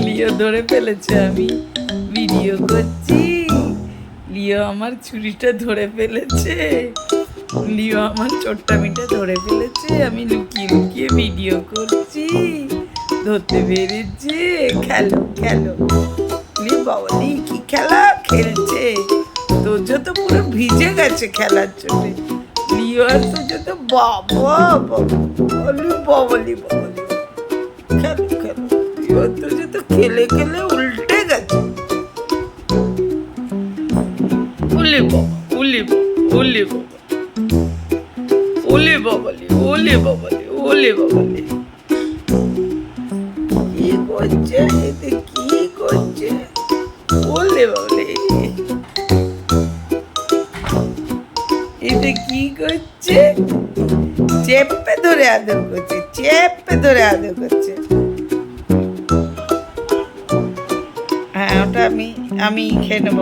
লিও ধরে ফেলেছে, আমি ভিডিও করছি। লিও আমার ছুরিটা ধরে ফেলেছে, লিও আমার চোট্টামিটা ধরে ফেলেছে, আমি লুকিয়ে লুকিয়ে ভিডিও করছি। ধরতে পেরেছে। খেলো খেলো লি বাবলি, কি খেলা খেলছে। তোজো তো পুরো ভিজে গেছে খেলার চোটে। লিও আর তোজো তো বাবা বাবলি বাবলি বাবলি। খেলো খেলো, লিও তোজো তো খেলে খেলে উল্টে গেছে। উলি বাবা উলি বাবা উলি বাবা ওলে বাবালে ওলে বাবালে ওলে বাবালে। কি করছে এতে, কি করছে? ওলে বাবালে, এতে কি করছে? চেপে ধরে আদর করছে, চেপে ধরে আদর করছে। হ্যাঁ, ওটা আমি খেয়ে নেবো।